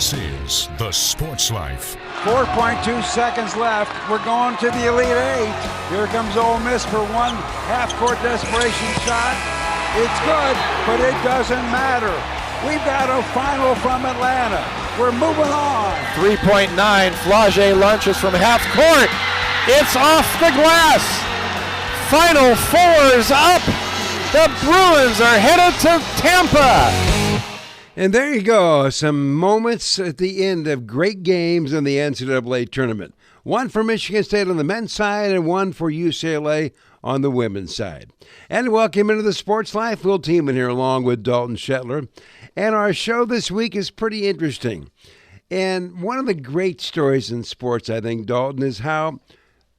This is The Sports Life. 4.2 seconds left. We're going to the Elite Eight. Here comes Ole Miss for one half-court desperation shot. It's good, but it doesn't matter. We've got a final from Atlanta. We're moving on. 3.9, Flage launches from half court. It's off the glass. Final four's up. The Bruins are headed to Tampa. And there you go, some moments at the end of great games in the NCAA tournament. One for Michigan State on the men's side and one for UCLA on the women's side. And welcome into the Sports Life. Will Tiemann here along with Dalton Shetler. And our show this week is pretty interesting. And one of the great stories in sports, I think, Dalton, is how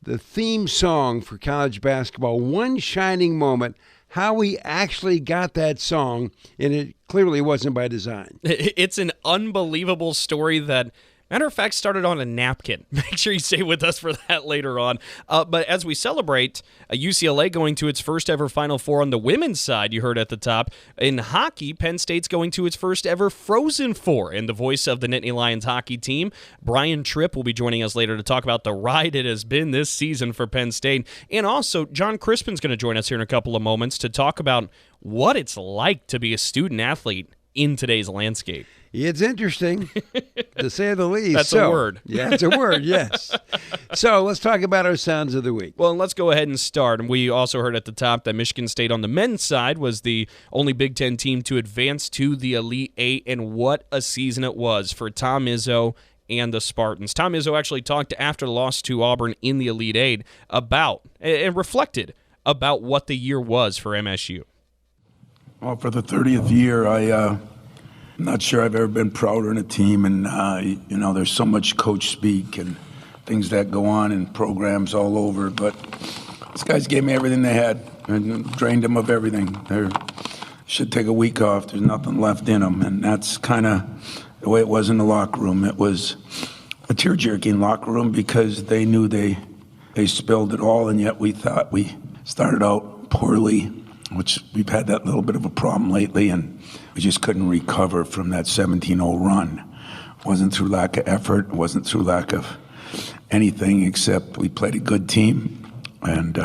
the theme song for college basketball, one shining moment, how we actually got that song, and it clearly wasn't by design. It's an unbelievable story that, matter of fact, started on a napkin. Make sure you stay with us for that later on. But as we celebrate UCLA going to its first ever Final Four on the women's side, you heard at the top. In hockey, Penn State's going to its first ever Frozen Four. And the voice of the Nittany Lions hockey team, Brian Tripp, will be joining us later to talk about the ride it has been this season for Penn State. And also, Jon Crispin's going to join us here in a couple of moments to talk about what it's like to be a student athlete in today's landscape. It's interesting, to say the least. That's a word. Yeah, it's a word, yes. So let's talk about our sounds of the week. Well, let's go ahead and start. And we also heard at the top that Michigan State on the men's side was the only Big Ten team to advance to the Elite Eight, and what a season it was for Tom Izzo and the Spartans. Tom Izzo actually talked after the loss to Auburn in the Elite Eight about, and reflected about what the year was for MSU. Well, for the 30th year, I'm not sure I've ever been prouder in a team, and there's so much coach speak and things that go on in programs all over, but these guys gave me everything they had and drained them of everything. They should take a week off. There's nothing left in them, and that's kind of the way it was in the locker room. It was a tear-jerking locker room because they knew they spilled it all, and yet we thought we started out poorly, which we've had that little bit of a problem lately, and we just couldn't recover from that 17-0 run. It wasn't through lack of effort. It wasn't through lack of anything except we played a good team, and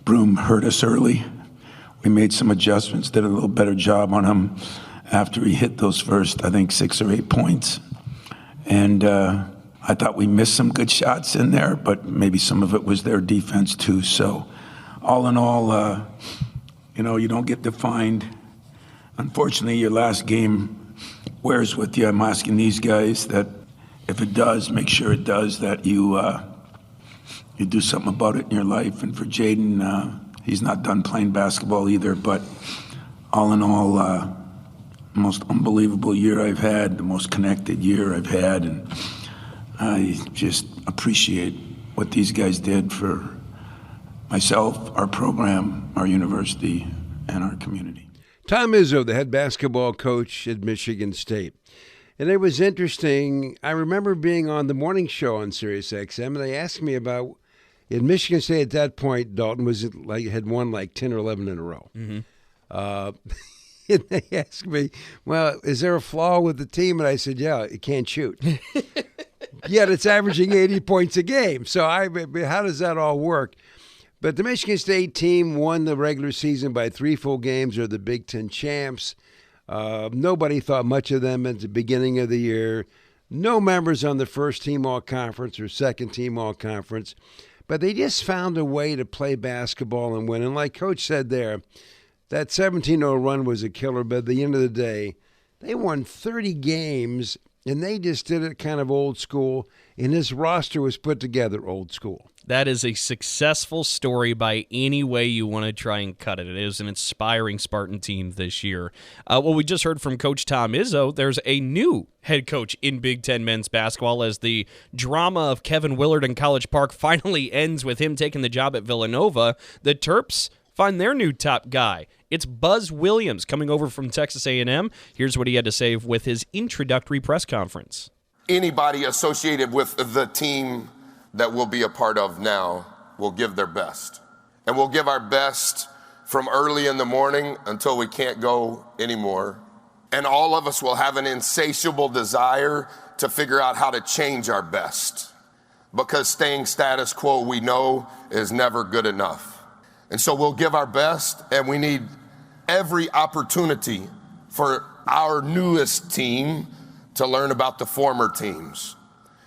Broom hurt us early. We made some adjustments, did a little better job on him after he hit those first, I think, 6 or 8 points. And I thought we missed some good shots in there, but maybe some of it was their defense too. So all in all, you don't get defined. Unfortunately, your last game wears with you. I'm asking these guys that if it does, make sure it does, that you do something about it in your life. And for Jaden, he's not done playing basketball either. But all in all, the most unbelievable year I've had, the most connected year I've had. And I just appreciate what these guys did for myself, our program, our university, and our community. Tom Izzo, the head basketball coach at Michigan State. And it was interesting. I remember being on the morning show on Sirius XM, and they asked me about, in Michigan State at that point, Dalton had won like 10 or 11 in a row. Mm-hmm. And they asked me, well, is there a flaw with the team? And I said, yeah, it can't shoot. Yet it's averaging 80 points a game. So how does that all work? But the Michigan State team won the regular season by 3 full games. They're the Big Ten champs. Nobody thought much of them at the beginning of the year. No members on the first team all-conference or second team all-conference. But they just found a way to play basketball and win. And like Coach said there, that 17-0 run was a killer. But at the end of the day, they won 30 games, and they just did it kind of old school. And his roster was put together old school. That is a successful story by any way you want to try and cut it. It is an inspiring Spartan team this year. Well, we just heard from Coach Tom Izzo. There's a new head coach in Big Ten men's basketball as the drama of Kevin Willard in College Park finally ends with him taking the job at Villanova. The Terps find their new top guy. It's Buzz Williams coming over from Texas A&M. Here's what he had to say with his introductory press conference. Anybody associated with the team that we'll be a part of now will give their best. And we'll give our best from early in the morning until we can't go anymore. And all of us will have an insatiable desire to figure out how to change our best, because staying status quo, we know, is never good enough. And so we'll give our best, and we need every opportunity for our newest team to learn about the former teams.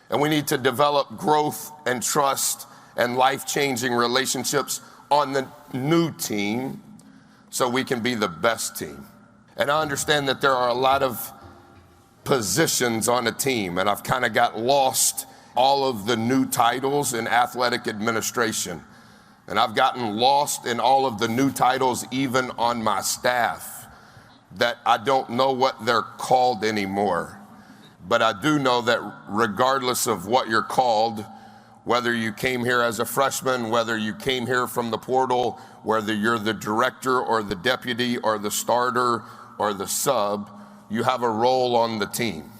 And we need to develop growth and trust and life-changing relationships on the new team so we can be the best team. And I understand that there are a lot of positions on a team, and I've kind of got lost all of the new titles in athletic administration. And I've gotten lost in all of the new titles even on my staff, that I don't know what they're called anymore. But I do know that regardless of what you're called, whether you came here as a freshman, whether you came here from the portal, whether you're the director or the deputy or the starter or the sub, you have a role on the team.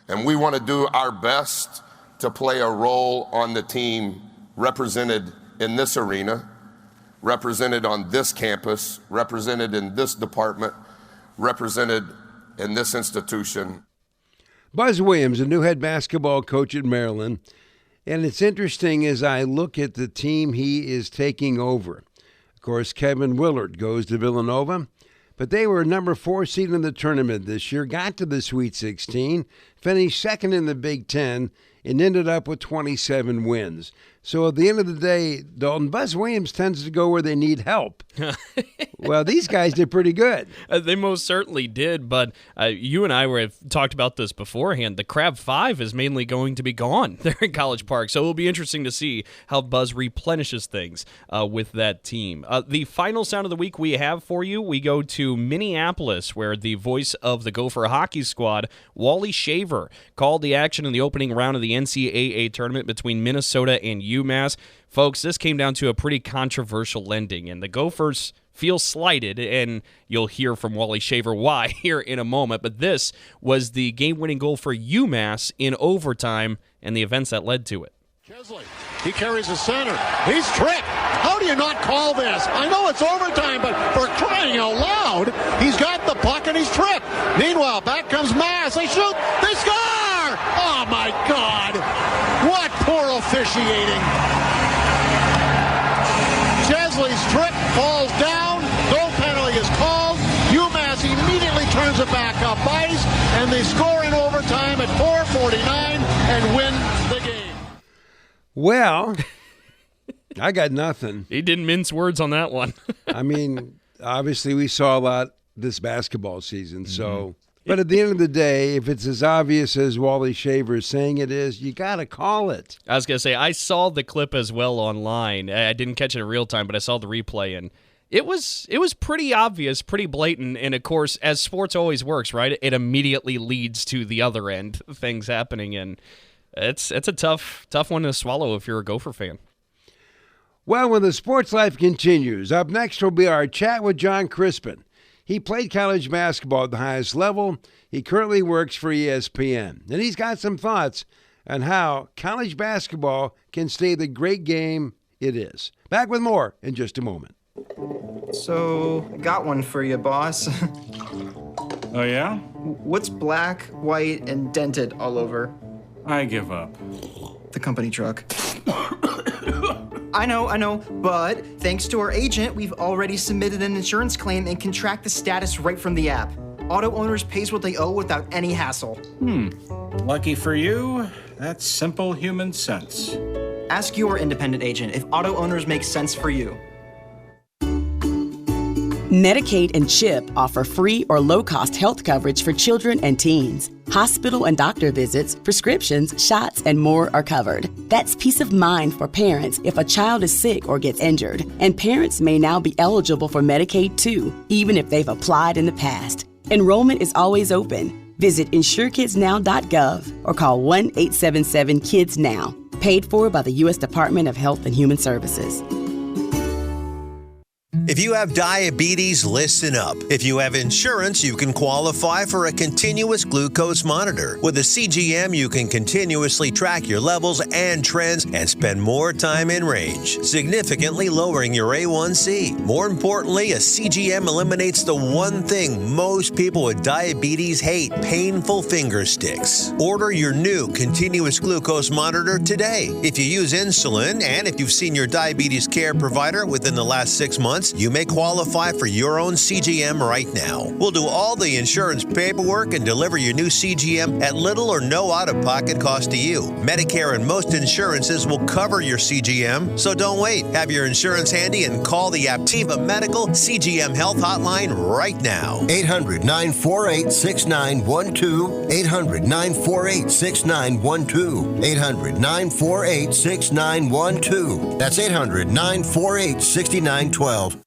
And we want to do our best to play a role on the team represented in this arena, represented on this campus, represented in this department, represented in this institution. Buzz Williams, a new head basketball coach at Maryland. And it's interesting as I look at the team he is taking over. Of course, Kevin Willard goes to Villanova, but they were number 4 seed in the tournament this year, got to the Sweet 16, finished second in the Big Ten, and ended up with 27 wins. So at the end of the day, Dalton, Buzz Williams tends to go where they need help. Well, these guys did pretty good. They most certainly did, but you and I have talked about this beforehand. The Crab 5 is mainly going to be gone there in College Park, so it'll be interesting to see how Buzz replenishes things with that team. The final sound of the week we have for you, we go to Minneapolis, where the voice of the Gopher hockey squad, Wally Shaver, called the action in the opening round of the NCAA tournament between Minnesota and UMass. Folks, this came down to a pretty controversial ending, and the Gophers feel slighted, and you'll hear from Wally Shaver why here in a moment. But this was the game-winning goal for UMass in overtime and the events that led to it. Chesley, he carries the center. He's Tripp. How do you not call this? I know it's overtime, but for crying out loud, he's got the puck and he's Tripp. Meanwhile, back comes Mass. They shoot. They score! Oh, my God. What poor officiating. Chesley's Tripp falls down. No penalty is called. UMass immediately turns it back up ice, and they score in overtime at 4:49 and win the game. Well, I got nothing. He didn't mince words on that one. I mean, obviously we saw a lot this basketball season, so... But at the end of the day, if it's as obvious as Wally Shaver is saying it is, you got to call it. I was going to say, I saw the clip as well online. I didn't catch it in real time, but I saw the replay, and it was pretty obvious, pretty blatant, and of course, as sports always works, right, it immediately leads to the other end, things happening, and it's a tough one to swallow if you're a Gopher fan. Well, when the sports life continues, up next will be our chat with Jon Crispin. He played college basketball at the highest level. He currently works for ESPN, and he's got some thoughts on how college basketball can stay the great game it is. Back with more in just a moment. So, I got one for you, boss. Oh, yeah? What's black, white, and dented all over? I give up. The company truck. I know, but thanks to our agent, we've already submitted an insurance claim and can track the status right from the app. Auto owners pays what they owe without any hassle. Lucky for you, that's simple human sense. Ask your independent agent if auto owners make sense for you. Medicaid and CHIP offer free or low-cost health coverage for children and teens. Hospital and doctor visits, prescriptions, shots, and more are covered. That's peace of mind for parents if a child is sick or gets injured. And parents may now be eligible for Medicaid too, even if they've applied in the past. Enrollment is always open. Visit insurekidsnow.gov or call 1-877-KIDS-NOW. Paid for by the U.S. Department of Health and Human Services. If you have diabetes, listen up. If you have insurance, you can qualify for a continuous glucose monitor. With a CGM, you can continuously track your levels and trends and spend more time in range, significantly lowering your A1C. More importantly, a CGM eliminates the one thing most people with diabetes hate: painful finger sticks. Order your new continuous glucose monitor today. If you use insulin and if you've seen your diabetes care provider within the last 6 months, you may qualify for your own CGM right now. We'll do all the insurance paperwork and deliver your new CGM at little or no out-of-pocket cost to you. Medicare and most insurances will cover your CGM, so don't wait. Have your insurance handy and call the Aptiva Medical CGM Health Hotline right now. 800-948-6912. 800-948-6912. 800-948-6912. That's 800-948-6912.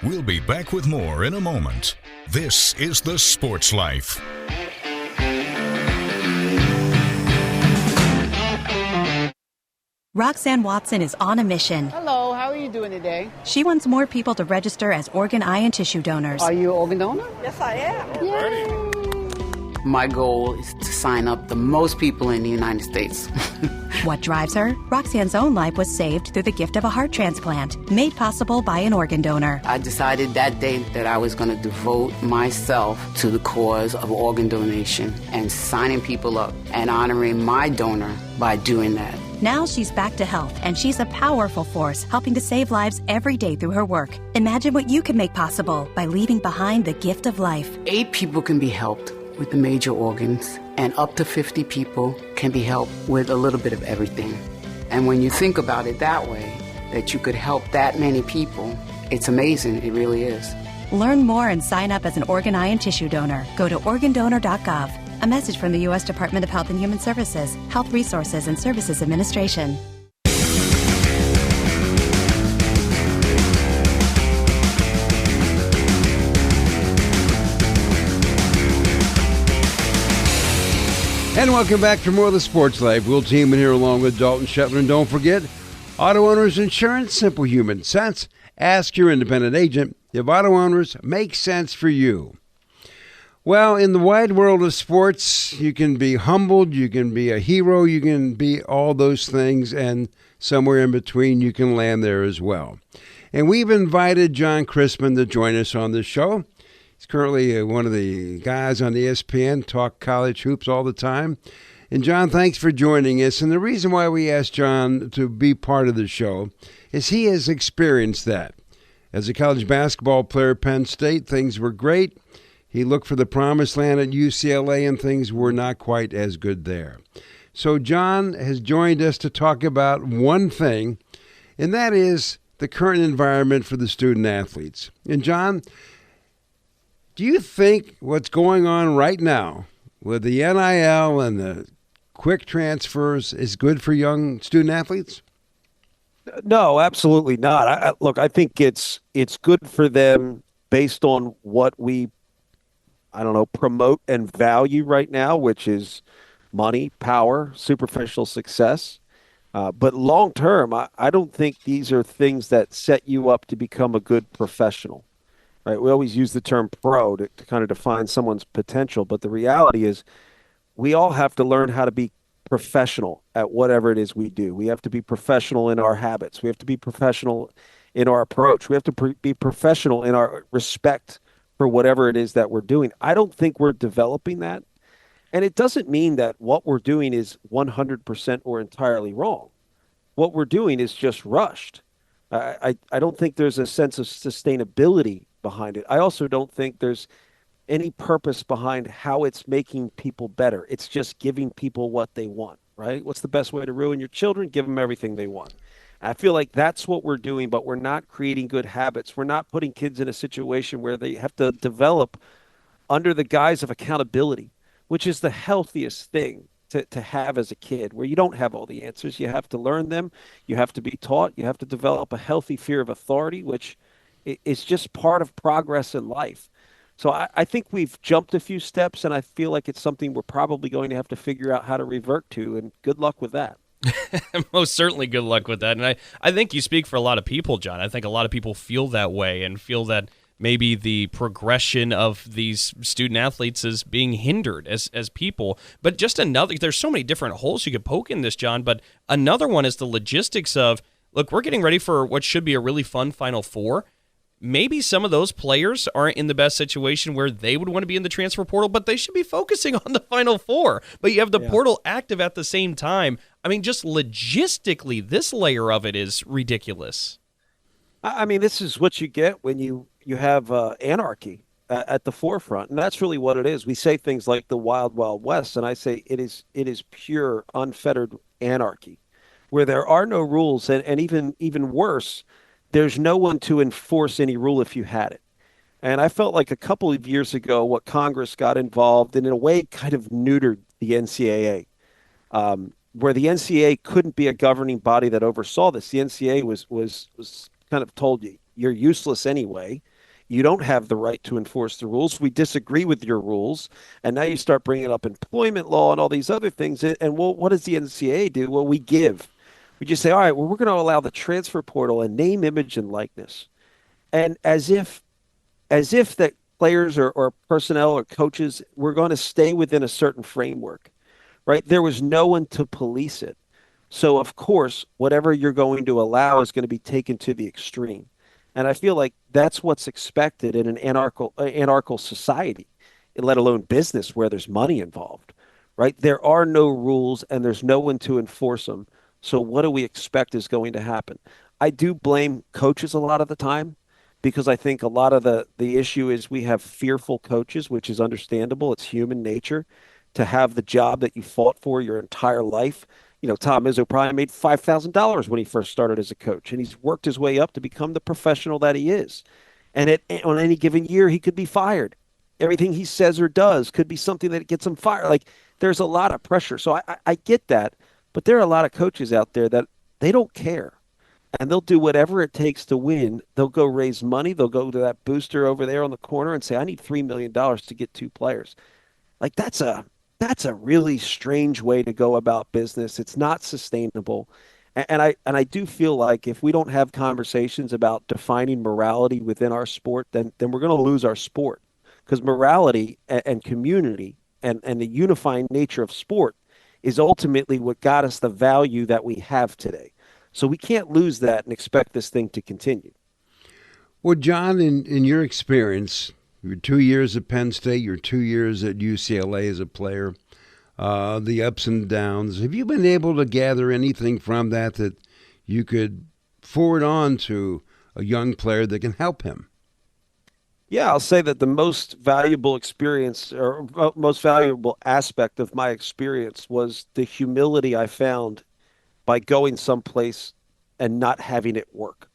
We'll be back with more in a moment. This is The Sports Life. Roxanne Watson is on a mission. Hello, how are you doing today? She wants more people to register as organ, eye, and tissue donors. Are you an organ donor? Yes, I am. Yay. My goal is to sign up the most people in the United States. What drives her? Roxanne's own life was saved through the gift of a heart transplant, made possible by an organ donor. I decided that day that I was going to devote myself to the cause of organ donation and signing people up and honoring my donor by doing that. Now she's back to health, and she's a powerful force helping to save lives every day through her work. Imagine what you can make possible by leaving behind the gift of life. 8 people can be helped with the major organs, and up to 50 people can be helped with a little bit of everything. And when you think about it that way, that you could help that many people, it's amazing. It really is. Learn more and sign up as an organ, eye, and tissue donor. Go to organdonor.gov. A message from the U.S. Department of Health and Human Services, Health Resources and Services Administration. And welcome back to more of the Sports Life. Will Teeman here along with Dalton Shetler. And don't forget, Auto Owners Insurance, simple human sense. Ask your independent agent if auto owners make sense for you. Well, in the wide world of sports, you can be humbled, you can be a hero, you can be all those things, and somewhere in between you can land there as well. And we've invited Jon Crispin to join us on this show. He's currently one of the guys on ESPN, talk college hoops all the time. And Jon, thanks for joining us. And the reason why we asked Jon to be part of the show is he has experienced that. As a college basketball player at Penn State, things were great. He looked for the promised land at UCLA, and things were not quite as good there. So Jon has joined us to talk about one thing, and that is the current environment for the student athletes. And Jon, do you think what's going on right now with the NIL and the quick transfers is good for young student athletes? No, absolutely not. Look, I think it's good for them based on what we, promote and value right now, which is money, power, superficial success. But long term, I don't think these are things that set you up to become a good professional. Right? We always use the term pro to kind of define someone's potential, but the reality is we all have to learn how to be professional at whatever it is we do. We have to be professional in our habits. We have to be professional in our approach. We have to be professional in our respect for whatever it is that we're doing. I don't think we're developing that. And it doesn't mean that what we're doing is 100% or entirely wrong. What we're doing is just rushed. I don't think there's a sense of sustainability behind it. I also don't think there's any purpose behind how it's making people better. It's just giving people what they want, right? What's the best way to ruin your children? Give them everything they want. I feel like that's what we're doing, but we're not creating good habits. We're not putting kids in a situation where they have to develop under the guise of accountability, which is the healthiest thing to have as a kid, where you don't have all the answers. You have to learn them. You have to be taught. You have to develop a healthy fear of authority, which is just part of progress in life. So I think we've jumped a few steps, and I feel like it's something we're probably going to have to figure out how to revert to, and good luck with that. Most certainly good luck with that. And I think you speak for a lot of people, John. I think a lot of people feel that way and feel that maybe the progression of these student athletes is being hindered as people. But just another, there's so many different holes you could poke in this, John, but another one is the logistics of, look, we're getting ready for what should be a really fun Final Four. Maybe some of those players aren't in the best situation where they would want to be in the transfer portal, but they should be focusing on the Final Four. But you have the portal active at the same time. I mean, just logistically, this layer of it is ridiculous. I mean, this is what you get when you have anarchy at the forefront, and that's really what it is. We say things like the Wild Wild West, and I say it is pure, unfettered anarchy, where there are no rules, and even worse, there's no one to enforce any rule if you had it. And I felt like a couple of years ago, what Congress got involved and in a way kind of neutered the NCAA, where the NCAA couldn't be a governing body that oversaw this. The NCAA was kind of told you, you're useless anyway. You don't have the right to enforce the rules. We disagree with your rules. And now you start bringing up employment law and all these other things. And well, what does the NCAA do? Well, we give. We just say, all right, well, we're going to allow the transfer portal and name, image, and likeness. And as if that players or personnel or coaches were going to stay within a certain framework, right? There was no one to police it. So, of course, whatever you're going to allow is going to be taken to the extreme. And I feel like that's what's expected in an anarchical society, let alone business where there's money involved, right? There are no rules and there's no one to enforce them. So what do we expect is going to happen? I do blame coaches a lot of the time because I think a lot of the issue is we have fearful coaches, which is understandable. It's human nature to have the job that you fought for your entire life. You know, Tom Izzo probably made $5,000 when he first started as a coach, and he's worked his way up to become the professional that he is. And on any given year, he could be fired. Everything he says or does could be something that gets him fired. Like, there's a lot of pressure. So I get that. But there are a lot of coaches out there that they don't care. And they'll do whatever it takes to win. They'll go raise money. They'll go to that booster over there on the corner and say, I need $3 million to get 2 players. Like, that's a really strange way to go about business. It's not sustainable. And I do feel like if we don't have conversations about defining morality within our sport, then we're going to lose our sport. Because morality and community and the unifying nature of sport is ultimately what got us the value that we have today. So we can't lose that and expect this thing to continue. Well, John, in your experience, your 2 years at Penn State, your 2 years at UCLA as a player, the ups and downs, have you been able to gather anything from that you could forward on to a young player that can help him? Yeah, I'll say that the most valuable experience or most valuable aspect of my experience was the humility I found by going someplace and not having it work.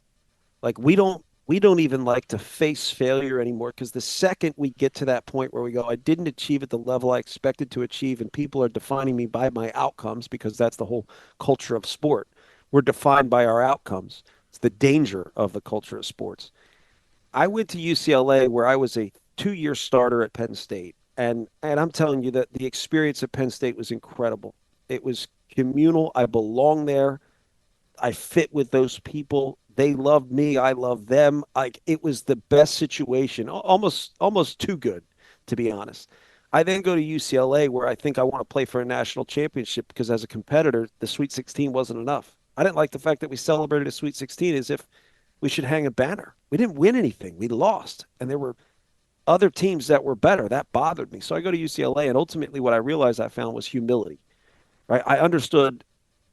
Like, we don't even like to face failure anymore, because the second we get to that point where we go, I didn't achieve at the level I expected to achieve, and people are defining me by my outcomes, because that's the whole culture of sport. We're defined by our outcomes. It's the danger of the culture of sports. I went to UCLA where I was a 2-year starter at Penn State. And I'm telling you that the experience at Penn State was incredible. It was communal. I belonged there. I fit with those people. They loved me. I loved them. It was the best situation, almost too good, to be honest. I then go to UCLA where I think I want to play for a national championship, because as a competitor, the Sweet 16 wasn't enough. I didn't like the fact that we celebrated a Sweet 16 as if we should hang a banner. We didn't win anything. We lost. And there were other teams that were better. That bothered me. So I go to UCLA, and ultimately what I realized I found was humility. Right? I understood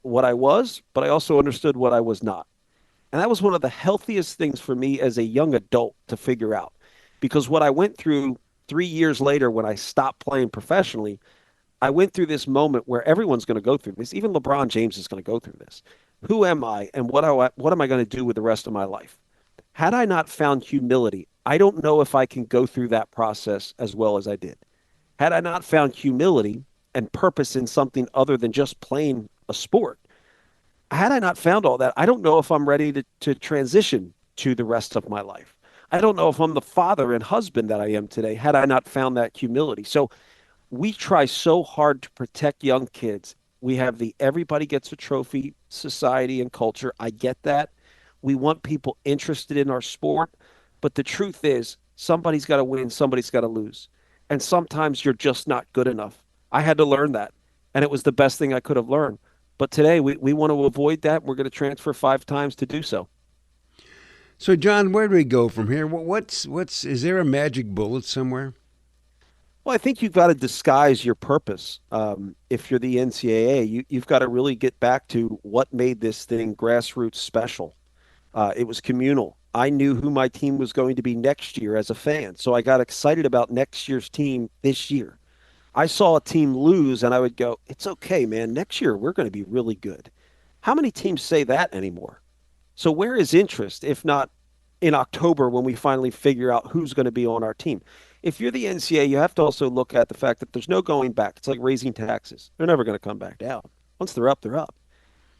what I was, but I also understood what I was not. And that was one of the healthiest things for me as a young adult to figure out. Because what I went through 3 years later when I stopped playing professionally, I went through this moment where everyone's going to go through this. Even LeBron James is going to go through this. Who am I, and what am I going to do with the rest of my life? Had I not found humility, I don't know if I can go through that process as well as I did. Had I not found humility and purpose in something other than just playing a sport, had I not found all that, I don't know if I'm ready to transition to the rest of my life. I don't know if I'm the father and husband that I am today, had I not found that humility. So we try so hard to protect young kids We have the everybody gets a trophy society and culture. I get that. We want people interested in our sport. But the truth is, somebody's got to win, somebody's got to lose. And sometimes you're just not good enough. I had to learn that. And it was the best thing I could have learned. But today, we want to avoid that. We're going to transfer 5 times to do so. So, John, where do we go from here? Is there a magic bullet somewhere? Well, I think you've got to disguise your purpose. If you're the NCAA, you've got to really get back to what made this thing grassroots special. It was communal. I knew who my team was going to be next year as a fan, so I got excited about next year's team this year. I saw a team lose, and I would go, it's okay, man. Next year, we're going to be really good. How many teams say that anymore? So where is interest, if not in October when we finally figure out who's going to be on our team? If you're the NCAA, you have to also look at the fact that there's no going back. It's like raising taxes. They're never going to come back down. Once they're up, they're up.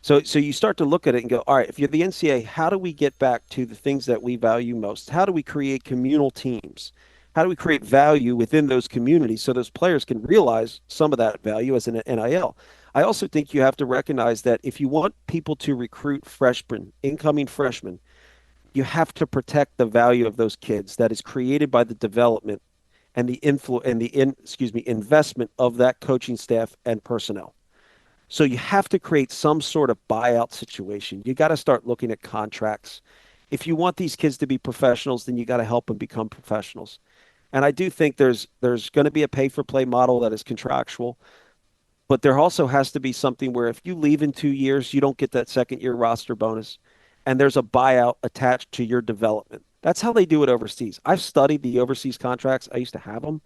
So you start to look at it and go, all right, if you're the NCAA, how do we get back to the things that we value most? How do we create communal teams? How do we create value within those communities so those players can realize some of that value as an NIL? I also think you have to recognize that if you want people to recruit freshmen, incoming freshmen, you have to protect the value of those kids that is created by the development and the investment of that coaching staff and personnel. So you have to create some sort of buyout situation. You got to start looking at contracts. If you want these kids to be professionals, then you got to help them become professionals. And I do think there's going to be a pay-for-play model that is contractual, but there also has to be something where if you leave in 2 years, you don't get that second-year roster bonus, and there's a buyout attached to your development. That's how they do it overseas. I've studied the overseas contracts. I used to have them,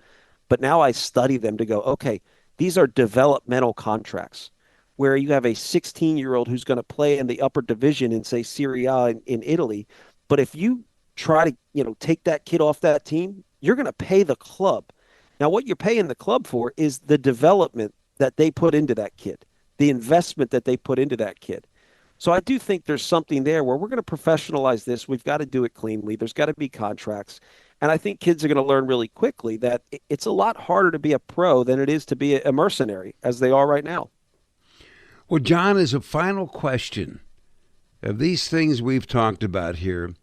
but now I study them to go, okay, these are developmental contracts where you have a 16-year-old who's going to play in the upper division in, say, Serie A in Italy. But if you try to, take that kid off that team, you're going to pay the club. Now, what you're paying the club for is the development that they put into that kid, the investment that they put into that kid. So I do think there's something there where we're going to professionalize this. We've got to do it cleanly. There's got to be contracts. And I think kids are going to learn really quickly that it's a lot harder to be a pro than it is to be a mercenary, as they are right now. Well, John, as a final question, of these things we've talked about here,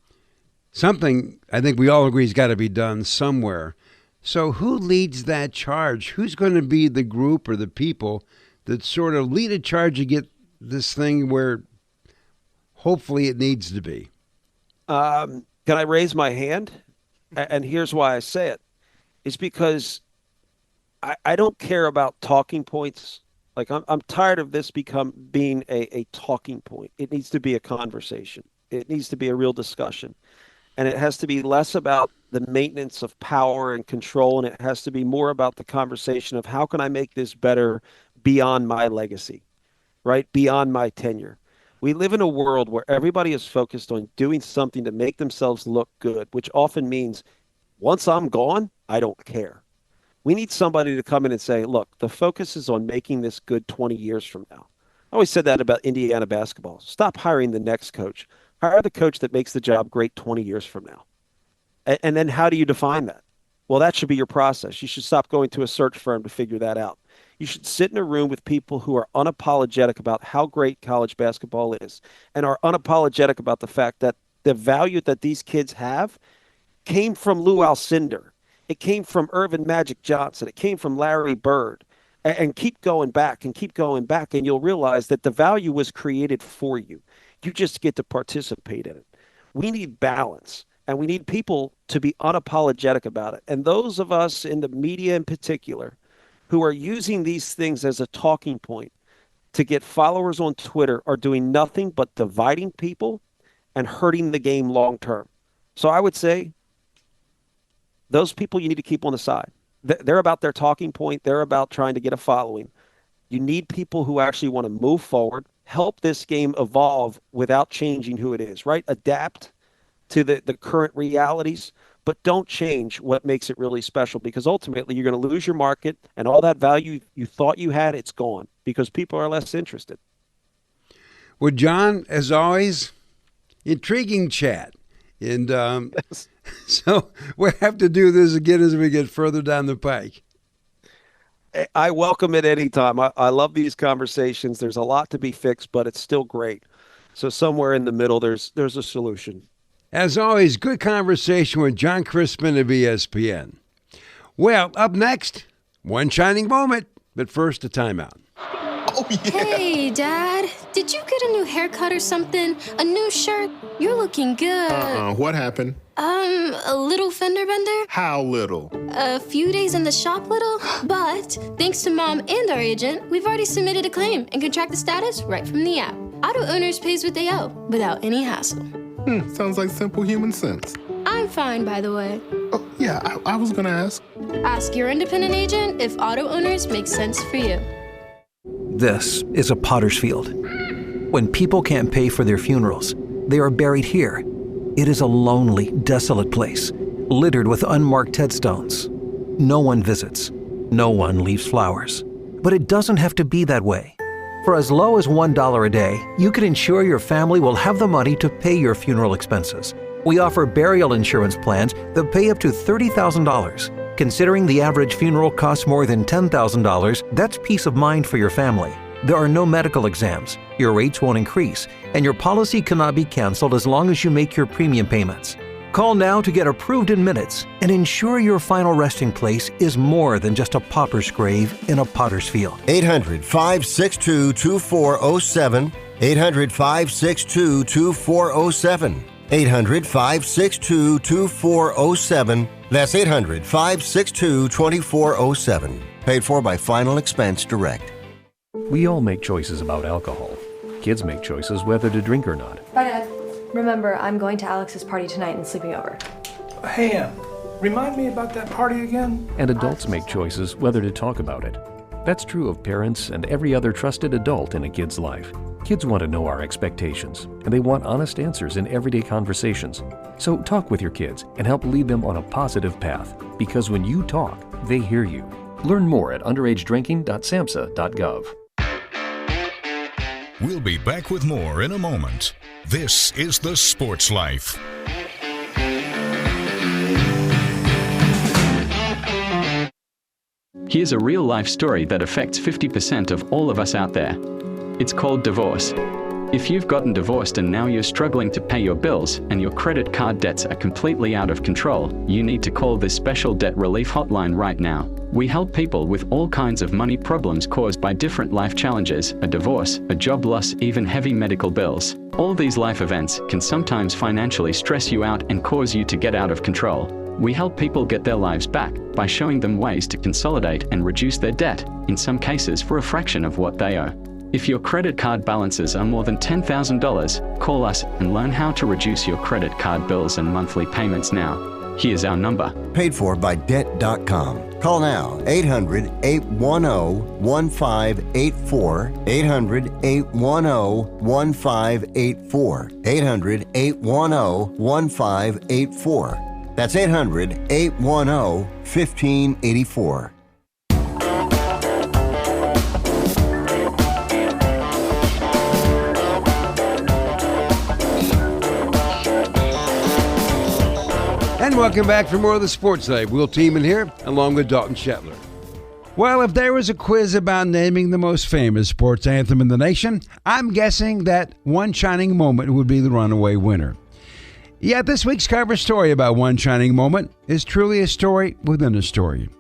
something I think we all agree has got to be done somewhere. So who leads that charge? Who's going to be the group or the people that sort of lead a charge to get this thing where hopefully it needs to be? Can I raise my hand? And here's why I say it. It's because I don't care about talking points. Like I'm tired of this being a talking point. It needs to be a conversation. It needs to be a real discussion. And it has to be less about the maintenance of power and control, and it has to be more about the conversation of how can I make this better beyond my legacy, right? Beyond my tenure. We live in a world where everybody is focused on doing something to make themselves look good, which often means once I'm gone, I don't care. We need somebody to come in and say, look, the focus is on making this good 20 years from now. I always said that about Indiana basketball. Stop hiring the next coach. Hire the coach that makes the job great 20 years from now. And then how do you define that? Well, that should be your process. You should stop going to a search firm to figure that out. You should sit in a room with people who are unapologetic about how great college basketball is and are unapologetic about the fact that the value that these kids have came from Lou Alcindor. It came from Irvin Magic Johnson. It came from Larry Bird. And keep going back and keep going back, and you'll realize that the value was created for you. You just get to participate in it. We need balance, and we need people to be unapologetic about it. And those of us in the media in particular who are using these things as a talking point to get followers on Twitter are doing nothing but dividing people and hurting the game long term. So I would say those people you need to keep on the side. They're about their talking point. They're about trying to get a following. You need people who actually want to move forward, help this game evolve without changing who it is, right? Adapt to the current realities, but don't change what makes it really special, because ultimately you're going to lose your market, and all that value you thought you had, it's gone because people are less interested. Well, John, as always, intriguing chat. And so we'll have to do this again as we get further down the pike. I welcome it anytime. I love these conversations. There's a lot to be fixed, but it's still great. So somewhere in the middle, there's a solution. As always, good conversation with Jon Crispin of ESPN. Well, up next, one shining moment, but first a timeout. Oh, yeah. Hey, Dad. Did you get a new haircut or something? A new shirt? You're looking good. What happened? A little fender bender? How little? A few days in the shop little. But thanks to Mom and our agent, we've already submitted a claim and can track the status right from the app. Auto Owners pays what they owe without any hassle. Sounds like simple human sense. I'm fine, by the way. Oh, yeah, I was going to ask. Ask your independent agent if Auto Owners makes sense for you. This is a potter's field. When people can't pay for their funerals, they are buried here. It is a lonely, desolate place, littered with unmarked headstones. No one visits. No one leaves flowers. But it doesn't have to be that way. For as low as $1 a day, you can ensure your family will have the money to pay your funeral expenses. We offer burial insurance plans that pay up to $30,000. Considering the average funeral costs more than $10,000, that's peace of mind for your family. There are no medical exams, your rates won't increase, and your policy cannot be canceled as long as you make your premium payments. Call now to get approved in minutes and ensure your final resting place is more than just a pauper's grave in a potter's field. 800-562-2407. 800-562-2407. 800-562-2407. That's 800-562-2407. Paid for by Final Expense Direct. We all make choices about alcohol. Kids make choices whether to drink or not. Bye, Dad. Remember, I'm going to Alex's party tonight and sleeping over. Hey, Em, remind me about that party again? And adults make choices whether to talk about it. That's true of parents and every other trusted adult in a kid's life. Kids want to know our expectations, and they want honest answers in everyday conversations. So talk with your kids and help lead them on a positive path, because when you talk, they hear you. Learn more at underagedrinking.samhsa.gov. We'll be back with more in a moment. This is The Sports Life. Here's a real-life story that affects 50% of all of us out there. It's called divorce. If you've gotten divorced and now you're struggling to pay your bills and your credit card debts are completely out of control, you need to call this special debt relief hotline right now. We help people with all kinds of money problems caused by different life challenges, a divorce, a job loss, even heavy medical bills. All these life events can sometimes financially stress you out and cause you to get out of control. We help people get their lives back by showing them ways to consolidate and reduce their debt, in some cases for a fraction of what they owe. If your credit card balances are more than $10,000, call us and learn how to reduce your credit card bills and monthly payments now. Here's our number. Paid for by Debt.com. Call now, 800-810-1584, 800-810-1584, 800-810-1584. That's 800-810-1584. And welcome back for more of the Sports Life. Will Tiemann here, along with Dalton Shetler. Well, if there was a quiz about naming the most famous sports anthem in the nation, I'm guessing that One Shining Moment would be the runaway winner. Yet this week's cover story about One Shining Moment is truly a story within a story.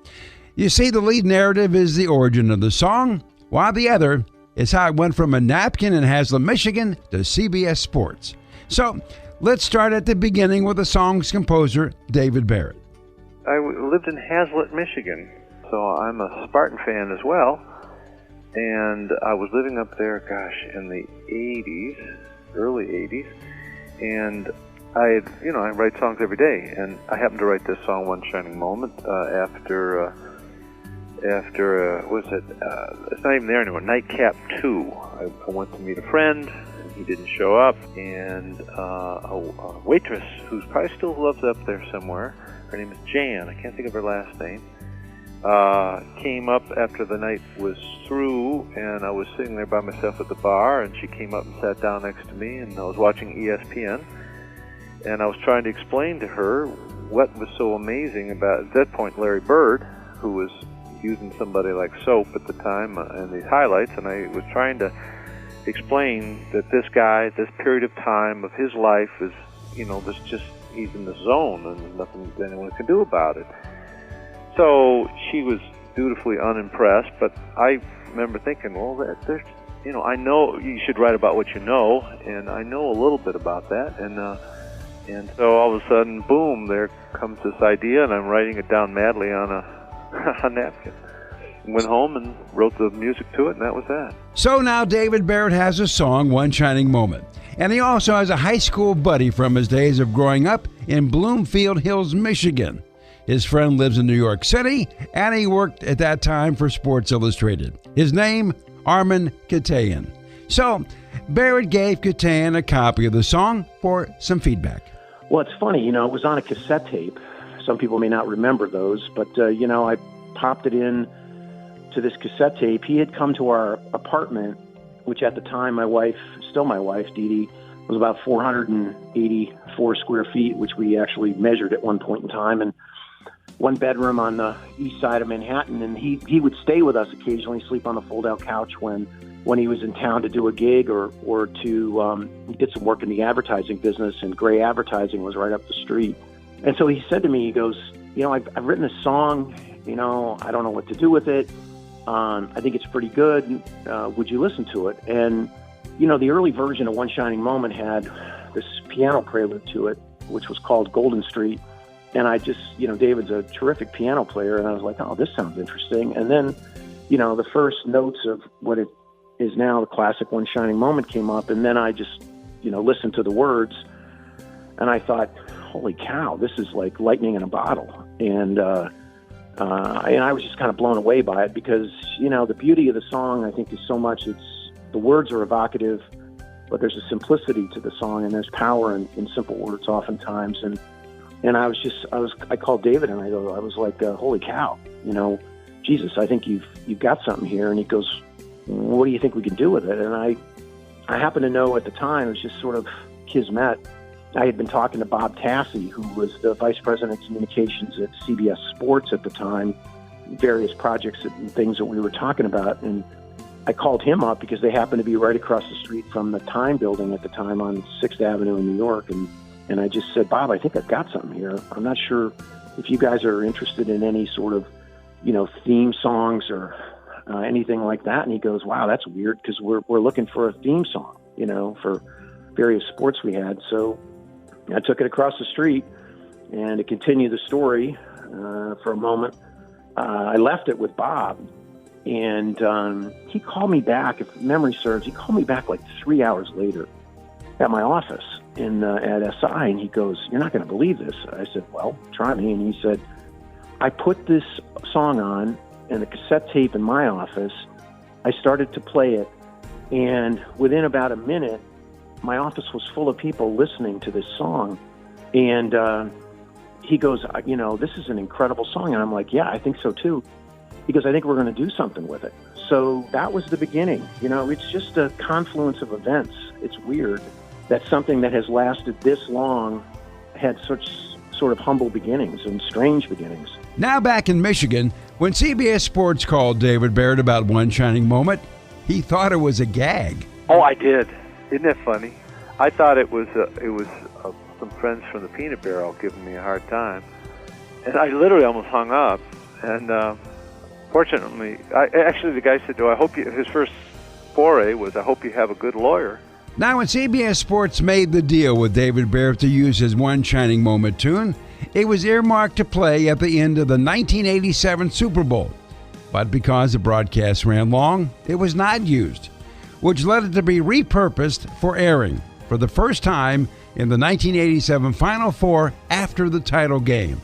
You see, the lead narrative is the origin of the song, while the other is how it went from a napkin in Haslam, Michigan to CBS Sports. So, let's start at the beginning with the song's composer, David Barrett. I lived in Hazlet, Michigan, so I'm a Spartan fan as well. And I was living up there, in the 80s, early 80s. And I write songs every day. And I happened to write this song, One Shining Moment, after it's not even there anymore, Nightcap 2. I went to meet a friend. He didn't show up, and a waitress who's probably still lives up there somewhere, her name is Jan, I can't think of her last name, came up after the night was through, and I was sitting there by myself at the bar, and she came up and sat down next to me, and I was watching ESPN, and I was trying to explain to her what was so amazing about, at that point, Larry Bird, who was using somebody like Soap at the time in these highlights, and I was trying to explain that this guy, this period of time of his life is, he's in the zone and nothing anyone can do about it. So she was dutifully unimpressed, but I remember thinking, well, there's, I know you should write about what you know, and I know a little bit about that, and so all of a sudden, boom, there comes this idea, and I'm writing it down madly on a napkin. Went home and wrote the music to it, and that was that. So now David Barrett has a song, One Shining Moment. And he also has a high school buddy from his days of growing up in Bloomfield Hills, Michigan. His friend lives in New York City, and he worked at that time for Sports Illustrated. His name, Armin Katayan. So Barrett gave Katayan a copy of the song for some feedback. Well, it's funny, it was on a cassette tape. Some people may not remember those, but, I popped it in to this cassette tape. He had come to our apartment, which at the time my wife, Dee Dee, was about 484 square feet, which we actually measured at one point in time, and one bedroom on the east side of Manhattan. And he would stay with us occasionally, sleep on the fold-out couch when he was in town to do a gig or to he did some work in the advertising business, and Gray Advertising was right up the street. And so he said to me, he goes, I've written this song, I don't know what to do with it. I think it's pretty good. Would you listen to it? And, the early version of One Shining Moment had this piano prelude to it, which was called Golden Street. And I just, David's a terrific piano player, and I was like, oh, this sounds interesting. And then, the first notes of what it is now the classic One Shining Moment came up, and then I just, listened to the words, and I thought, holy cow, this is like lightning in a bottle. And I was just kind of blown away by it because, the beauty of the song, I think, is so much. The words are evocative, but there's a simplicity to the song, and there's power in simple words oftentimes. And I called David, and I was like, holy cow, Jesus, I think you've got something here. And he goes, what do you think we can do with it? And I happened to know at the time, it was just sort of kismet. I had been talking to Bob Tassi, who was the vice president of communications at CBS Sports at the time, various projects and things that we were talking about. And I called him up because they happened to be right across the street from the Time building at the time on 6th Avenue in New York. And I just said, Bob, I think I've got something here. I'm not sure if you guys are interested in any sort of, theme songs or anything like that. And he goes, wow, that's weird because we're looking for a theme song, for various sports we had. So I took it across the street, and to continue the story for a moment, I left it with Bob, and he called me back, if memory serves, he called me back like 3 hours later at my office at SI, and he goes, you're not going to believe this. I said, well, try me. And he said, I put this song on and the cassette tape in my office. I started to play it, and within about a minute, my office was full of people listening to this song. And he goes, this is an incredible song. And I'm like, yeah, I think so too. He goes, I think we're going to do something with it. So that was the beginning. It's just a confluence of events. It's weird that something that has lasted this long had such sort of humble beginnings and strange beginnings. Now back in Michigan, when CBS Sports called David Barrett about One Shining Moment, he thought it was a gag. Oh, I did. Isn't that funny? I thought it was some friends from the Peanut Barrel giving me a hard time, and I literally almost hung up. And fortunately, the guy said, his first foray was, I hope you have a good lawyer. Now, when CBS Sports made the deal with David Barrett to use his One Shining Moment tune, it was earmarked to play at the end of the 1987 Super Bowl. But because the broadcast ran long, it was not used, which led it to be repurposed for airing for the first time in the 1987 Final Four after the title game.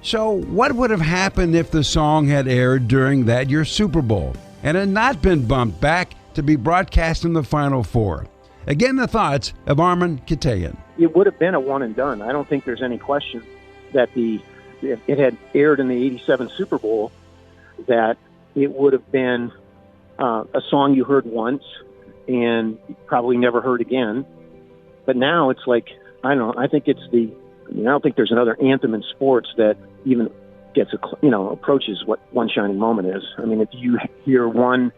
So what would have happened if the song had aired during that year's Super Bowl and had not been bumped back to be broadcast in the Final Four? Again, the thoughts of Armin Katayan. It would have been a one and done. I don't think there's any question that if it had aired in the 87 Super Bowl, that it would have been a song you heard once and probably never heard again. But now it's like, I don't know, I think I don't think there's another anthem in sports that even approaches what One Shining Moment is. I mean, if you hear one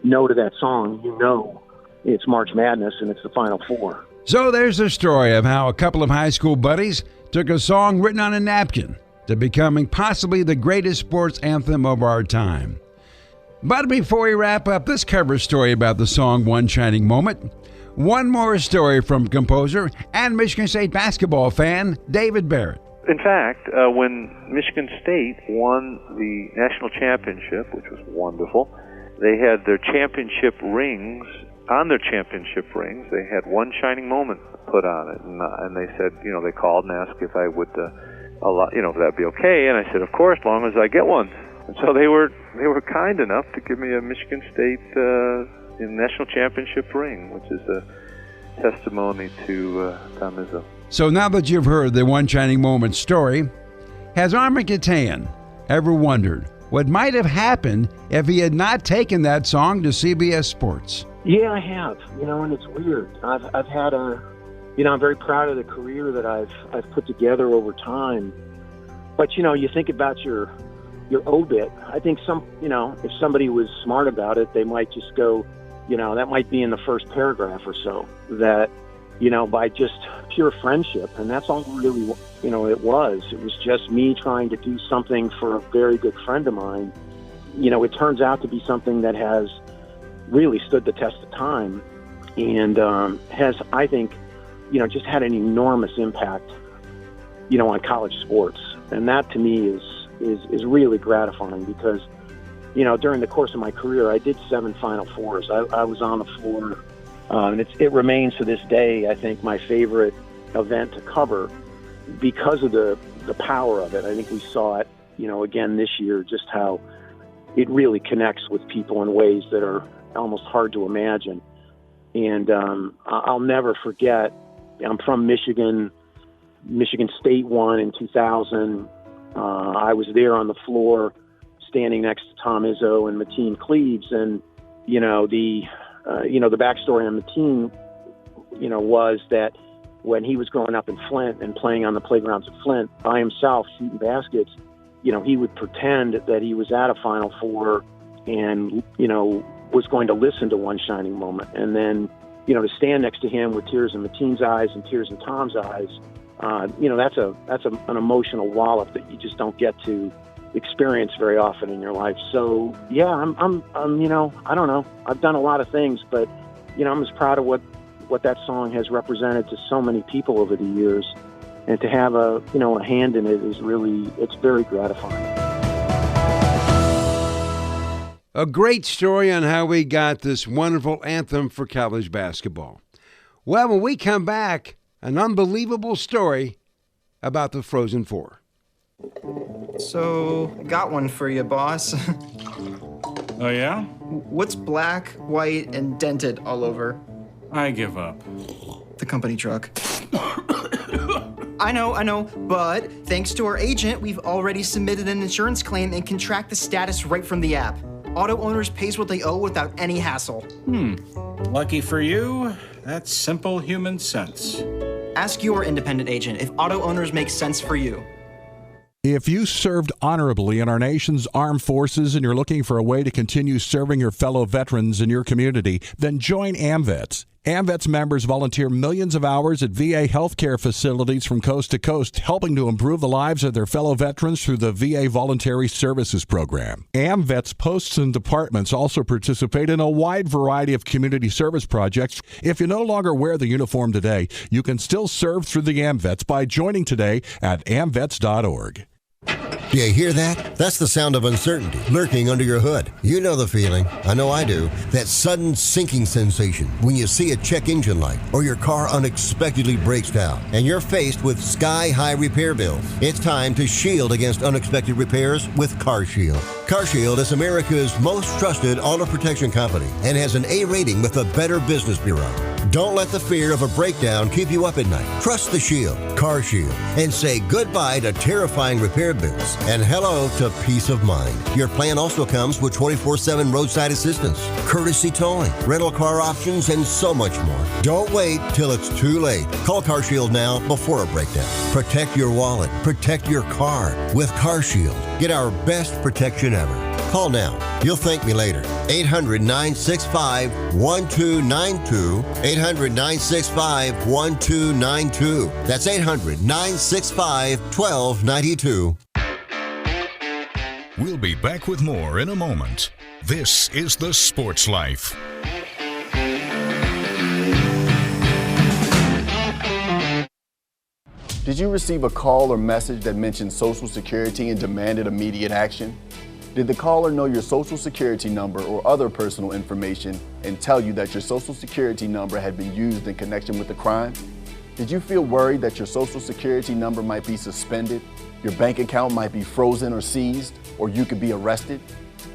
note of that song, you know it's March Madness and it's the Final Four. So there's the story of how a couple of high school buddies took a song written on a napkin to becoming possibly the greatest sports anthem of our time. But before we wrap up this cover story about the song One Shining Moment, one more story from composer and Michigan State basketball fan David Barrett. In fact, when Michigan State won the national championship, which was wonderful, they had their championship rings. On their championship rings, they had One Shining Moment put on it, and they said, they called and asked if I would, if that'd be okay, and I said, of course, as long as I get one. And so they were kind enough to give me a Michigan State national championship ring, which is a testimony to Tom Izzo. So now that you've heard the One Shining Moment story, has Armin Katayan ever wondered what might have happened if he had not taken that song to CBS Sports? Yeah, I have. And it's weird. I've had I'm very proud of the career that I've put together over time. But you think about your obit. I think if somebody was smart about it, they might just go, that might be in the first paragraph or so. That by just pure friendship, and that's all really it was. It was just me trying to do something for a very good friend of mine. It turns out to be something that has really stood the test of time and has, I think, just had an enormous impact, on college sports. And that to me is really gratifying because, during the course of my career, I did 7 Final Fours. I was on the floor, and it remains to this day, I think, my favorite event to cover because of the power of it. I think we saw it, again this year, just how it really connects with people in ways that are almost hard to imagine. And I'll never forget, I'm from Michigan. Michigan State won in 2000. I was there on the floor standing next to Tom Izzo and Mateen Cleaves. And, the backstory on Mateen, was that when he was growing up in Flint and playing on the playgrounds of Flint by himself, shooting baskets, he would pretend that he was at a Final Four and, was going to listen to One Shining Moment. And then, to stand next to him with tears in Mateen's eyes and tears in Tom's eyes, that's an emotional wallop that you just don't get to experience very often in your life. So yeah, I'm I don't know. I've done a lot of things, but I'm as proud of what that song has represented to so many people over the years, and to have a hand in it is really, it's very gratifying. A great story on how we got this wonderful anthem for college basketball. Well, when we come back, an unbelievable story about the Frozen Four. So, I got one for you, boss. Oh, yeah? What's black, white, and dented all over? I give up. The company truck. I know, but thanks to our agent, we've already submitted an insurance claim and can track the status right from the app. Auto owners pays what they owe without any hassle. Lucky for you, that's simple human sense. Ask your independent agent if auto owners make sense for you. If you served honorably in our nation's armed forces and you're looking for a way to continue serving your fellow veterans in your community, then join AMVETS. AMVETS members volunteer millions of hours at VA healthcare facilities from coast to coast, helping to improve the lives of their fellow veterans through the VA Voluntary Services Program. AMVETS posts and departments also participate in a wide variety of community service projects. If you no longer wear the uniform today, you can still serve through the AMVETS by joining today at amvets.org. Do you hear that? That's the sound of uncertainty lurking under your hood. You know the feeling. I know I do. That sudden sinking sensation when you see a check engine light or your car unexpectedly breaks down and you're faced with sky-high repair bills. It's time to shield against unexpected repairs with CarShield. CarShield is America's most trusted auto protection company and has an A rating with the Better Business Bureau. Don't let the fear of a breakdown keep you up at night. Trust the Shield, CarShield, and say goodbye to terrifying repair bills and hello to peace of mind. Your plan also comes with 24/7 roadside assistance, courtesy towing, rental car options, and so much more. Don't wait till it's too late. Call CarShield now before a breakdown. Protect your wallet. Protect your car with CarShield. Get our best protection ever. Call now. You'll thank me later. 800-965-1292. 800-965-1292. That's 800-965-1292. We'll be back with more in a moment. This is The Sports Life. Did you receive a call or message that mentioned Social Security and demanded immediate action? Did the caller know your Social Security number or other personal information and tell you that your Social Security number had been used in connection with the crime? Did you feel worried that your Social Security number might be suspended, your bank account might be frozen or seized, or you could be arrested?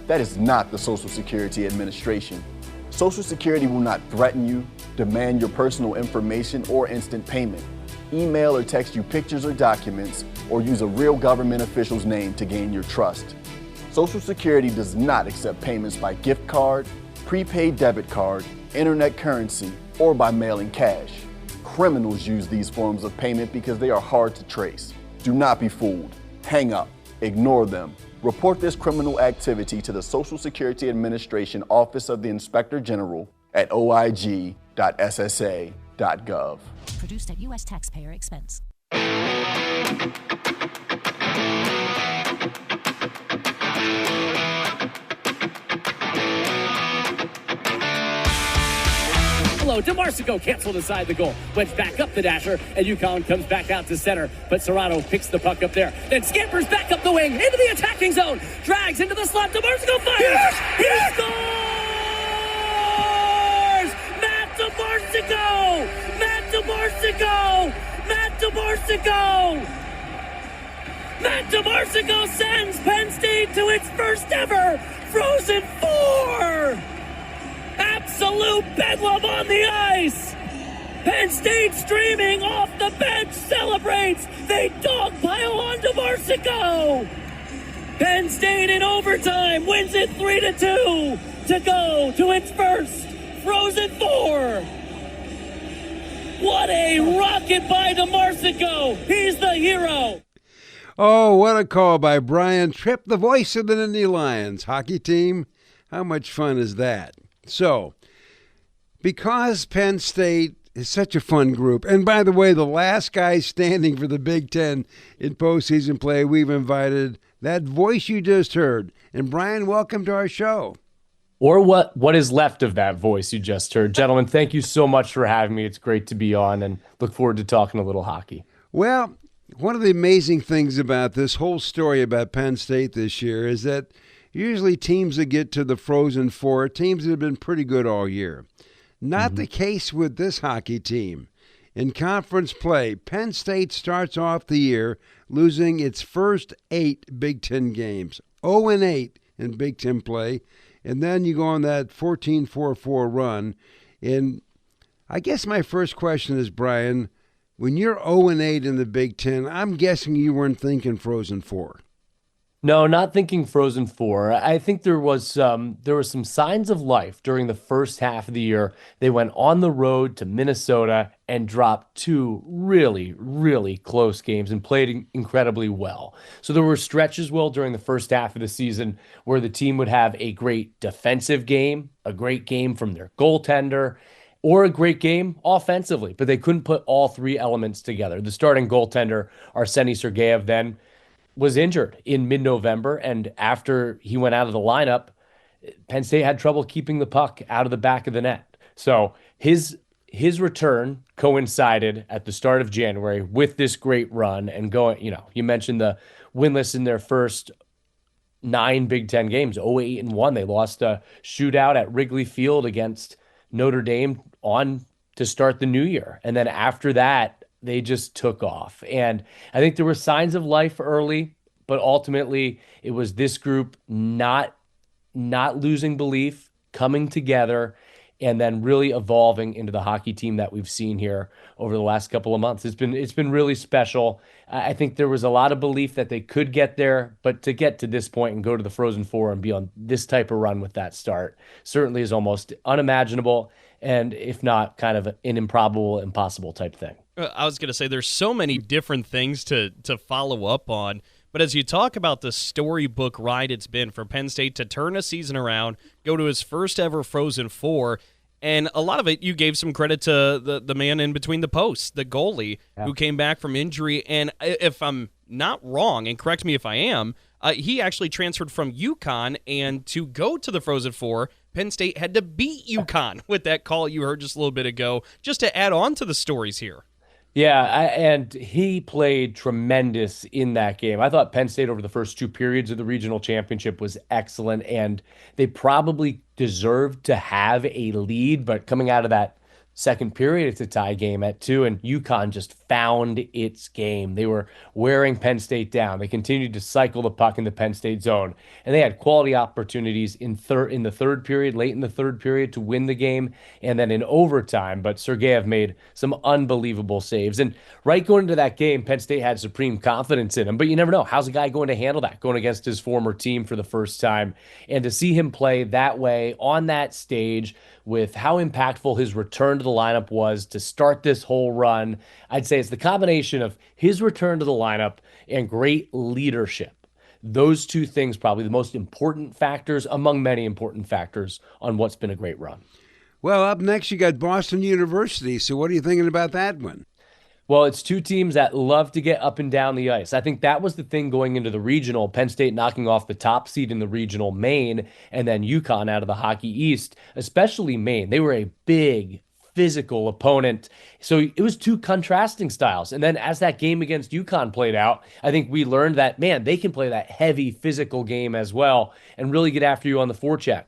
That is not the Social Security Administration. Social Security will not threaten you, demand your personal information, or instant payment, email or text you pictures or documents, or use a real government official's name to gain your trust. Social Security does not accept payments by gift card, prepaid debit card, internet currency, or by mailing cash. Criminals use these forms of payment because they are hard to trace. Do not be fooled. Hang up. Ignore them. Report this criminal activity to the Social Security Administration Office of the Inspector General at oig.ssa.gov. Produced at U.S. taxpayer expense. Hello, DeMarsico canceled inside the goal. Went back up the dasher, and UConn comes back out to center. But Serrano picks the puck up there. Then scampers back up the wing, into the attacking zone. Drags into the slot. DeMarsico fires! Yes! He scores! Matt DeMarsico! Matt DeMarsico! Matt DeMarsico! Matt DeMarsico sends Penn State to its first ever Frozen Four! Absolute bedlam on the ice! Penn State streaming off the bench celebrates! They dogpile on DeMarsico! Penn State in overtime wins it 3-2 to go to its first Frozen Four! What a rocket by DeMarsico! He's the hero! Oh, what a call by Brian Tripp, the voice of the Nittany Lions hockey team. How much fun is that? So, because Penn State is such a fun group, and by the way, the last guy standing for the Big Ten in postseason play, we've invited that voice you just heard. And Brian, welcome to our show. Or what is left of that voice you just heard. Gentlemen, thank you so much for having me. It's great to be on and look forward to talking a little hockey. Well, one of the amazing things about this whole story about Penn State this year is that usually teams that get to the Frozen Four are teams that have been pretty good all year. Not the case with this hockey team. In conference play, Penn State starts off the year losing its first 8 Big Ten games, 0-8 in Big Ten play, and then you go on that 14-4-4 run. And I guess my first question is, Brian, when you're 0-8 in the Big Ten, I'm guessing you weren't thinking Frozen Four. No, not thinking Frozen Four. I think there was some signs of life during the first half of the year. They went on the road to Minnesota and dropped 2 really, really close games and played incredibly well. So there were stretches, during the first half of the season where the team would have a great defensive game, a great game from their goaltender, or a great game offensively, but they couldn't put all 3 elements together. The starting goaltender, Arseny Sergeyev, then was injured in mid-November, and after he went out of the lineup, Penn State had trouble keeping the puck out of the back of the net. So his return coincided at the start of January with this great run and going, you mentioned the winless in their first 9 Big Ten games, 0-8-1. They lost a shootout at Wrigley Field against Notre Dame on to start the new year. And then after that, they just took off. And I think there were signs of life early, but ultimately it was this group not losing belief, coming together, and then really evolving into the hockey team that we've seen here over the last couple of months. It's been really special. I think there was a lot of belief that they could get there, but to get to this point and go to the Frozen Four and be on this type of run with that start certainly is almost unimaginable, and if not kind of an improbable, impossible type thing. I was going to say there's so many different things to follow up on, But as you talk about the storybook ride it's been for Penn State to turn a season around, go to his first ever Frozen Four, and a lot of it you gave some credit to the man in between the posts, the goalie, who came back from injury. And if I'm not wrong, and correct me if I am, he actually transferred from UConn, and to go to the Frozen Four, Penn State had to beat UConn with that call you heard just a little bit ago, just to add on to the stories here. Yeah, and he played tremendous in that game. I thought Penn State over the first two periods of the regional championship was excellent, and they probably deserved to have a lead, but coming out of that second period, it's a tie game at 2, and UConn just found its game. They were wearing Penn State down. They continued to cycle the puck in the Penn State zone, and they had quality opportunities in the third period, late in the third period, to win the game, and then in overtime. But Sergeyev made some unbelievable saves. And right going into that game, Penn State had supreme confidence in him, but you never know. How's a guy going to handle that, going against his former team for the first time? And to see him play that way on that stage, with how impactful his return to the lineup was to start this whole run, I'd say it's the combination of his return to the lineup and great leadership. Those two things probably the most important factors among many important factors on what's been a great run. Well, up next you got Boston University. So what are you thinking about that one? Well, it's two teams that love to get up and down the ice. I think that was the thing going into the regional. Penn State knocking off the top seed in the regional, Maine, and then UConn out of the Hockey East, especially Maine. They were a big, physical opponent. So it was two contrasting styles. And then as that game against UConn played out, I think we learned that, man, they can play that heavy physical game as well and really get after you on the forecheck.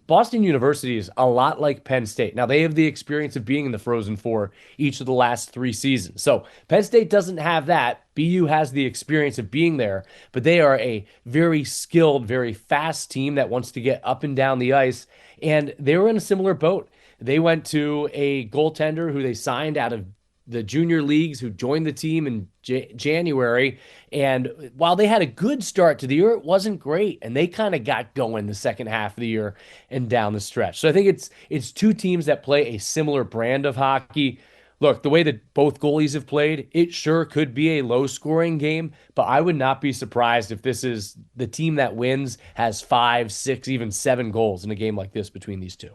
Boston University is a lot like Penn State. Now, they have the experience of being in the Frozen Four each of the last 3 seasons. So Penn State doesn't have that. BU has the experience of being there, but they are a very skilled, very fast team that wants to get up and down the ice. And they were in a similar boat. They went to a goaltender who they signed out of the junior leagues, who joined the team in January. And while they had a good start to the year, it wasn't great. And they kind of got going the second half of the year and down the stretch. So I think it's two teams that play a similar brand of hockey. Look, the way that both goalies have played, it sure could be a low-scoring game, but I would not be surprised if this is the team that wins has 5, 6, even 7 goals in a game like this between these two.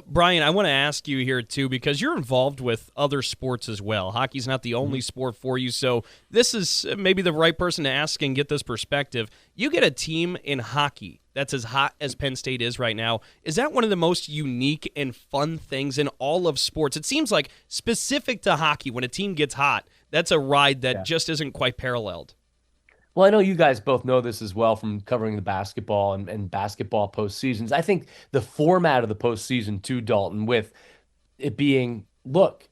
Brian, I want to ask you here, too, because you're involved with other sports as well. Hockey's not the only sport for you, so this is maybe the right person to ask and get this perspective. You get a team in hockey that's as hot as Penn State is right now. Is that one of the most unique and fun things in all of sports? It seems like specific to hockey, when a team gets hot, that's a ride that just isn't quite paralleled. Well, I know you guys both know this as well from covering the basketball and basketball postseasons. I think the format of the postseason too, Dalton, with it being, look,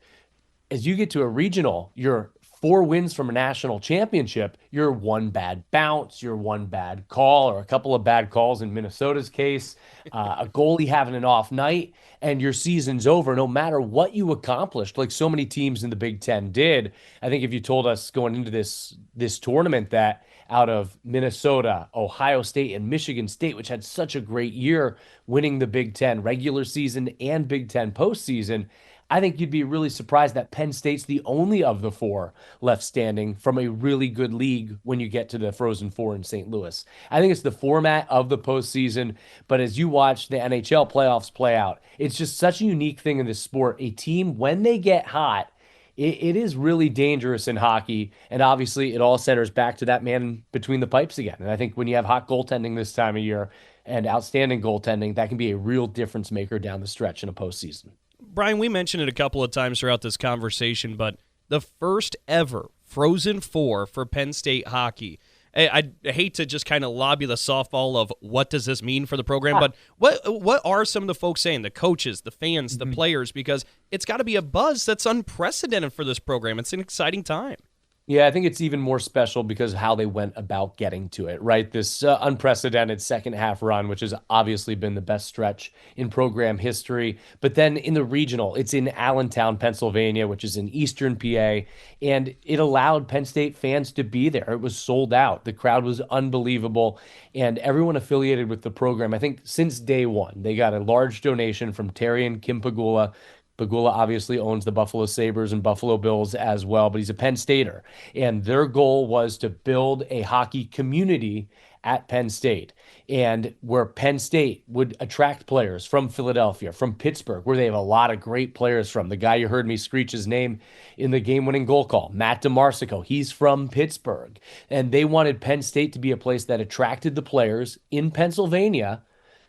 as you get to a regional, you're 4 wins from a national championship, you're 1 bad bounce, you're 1 bad call, or a couple of bad calls in Minnesota's case, a goalie having an off night, and your season's over no matter what you accomplished, like so many teams in the Big Ten did. I think if you told us going into this tournament that out of Minnesota, Ohio State, and Michigan State, which had such a great year winning the Big Ten regular season and Big Ten postseason, I think you'd be really surprised that Penn State's the only of the 4 left standing from a really good league when you get to the Frozen Four in St. Louis. I think it's the format of the postseason, but as you watch the NHL playoffs play out, it's just such a unique thing in this sport. A team, when they get hot, it is really dangerous in hockey, and obviously it all centers back to that man between the pipes again. And I think when you have hot goaltending this time of year and outstanding goaltending, that can be a real difference maker down the stretch in a postseason. Brian, we mentioned it a couple of times throughout this conversation, but the first ever Frozen Four for Penn State hockey. I hate to just kind of lobby the softball of what does this mean for the program, but what are some of the folks saying, the coaches, the fans, the players, because it's got to be a buzz that's unprecedented for this program. It's an exciting time. Yeah, I think it's even more special because of how they went about getting to it, right? This unprecedented second half run, which has obviously been the best stretch in program history. But then in the regional, it's in Allentown, Pennsylvania, which is in eastern PA, and it allowed Penn State fans to be there. It was sold out. The crowd was unbelievable, and everyone affiliated with the program, I think since day one, they got a large donation from Terry and Kim Pagula, Pegula obviously owns the Buffalo Sabres and Buffalo Bills as well, but he's a Penn Stater. And their goal was to build a hockey community at Penn State, and where Penn State would attract players from Philadelphia, from Pittsburgh, where they have a lot of great players from. The guy you heard me screech his name in the game-winning goal call, Matt DeMarsico, he's from Pittsburgh. And they wanted Penn State to be a place that attracted the players in Pennsylvania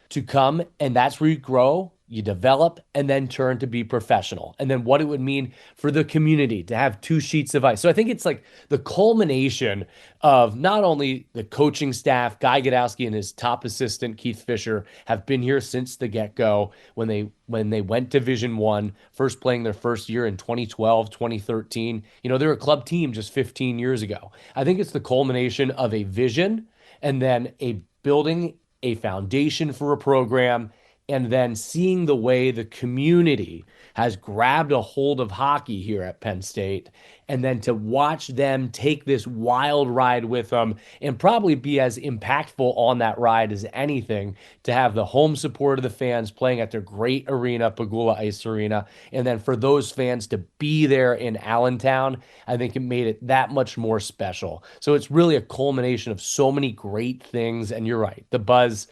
to come, and that's where you grow, you develop, and then turn to be professional. And then what it would mean for the community to have 2 sheets of ice. So I think it's like the culmination of not only the coaching staff, Guy Godowski and his top assistant, Keith Fisher, have been here since the get-go when they went Division I, first playing their first year in 2012, 2013. You know, they were a club team just 15 years ago. I think it's the culmination of a vision and then a building a foundation for a program, and then seeing the way the community has grabbed a hold of hockey here at Penn State, and then to watch them take this wild ride with them and probably be as impactful on that ride as anything, to have the home support of the fans playing at their great arena, Pegula Ice Arena, and then for those fans to be there in Allentown, I think it made it that much more special. So it's really a culmination of so many great things, and you're right, the buzz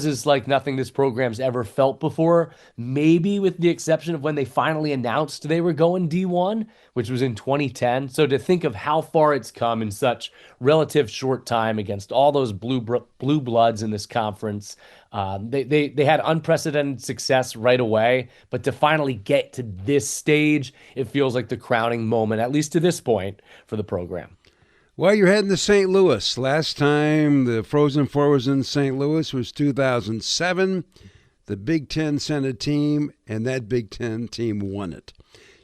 is like nothing this program's ever felt before, maybe with the exception of when they finally announced they were going D1, which was in 2010. So to think of how far it's come in such relative short time against all those blue bloods in this conference, they had unprecedented success right away, but to finally get to this stage, it feels like the crowning moment, at least to this point, for the program. Well, you're heading to St. Louis. Last time the Frozen Four was in St. Louis was 2007. The Big Ten sent a team, and that Big Ten team won it.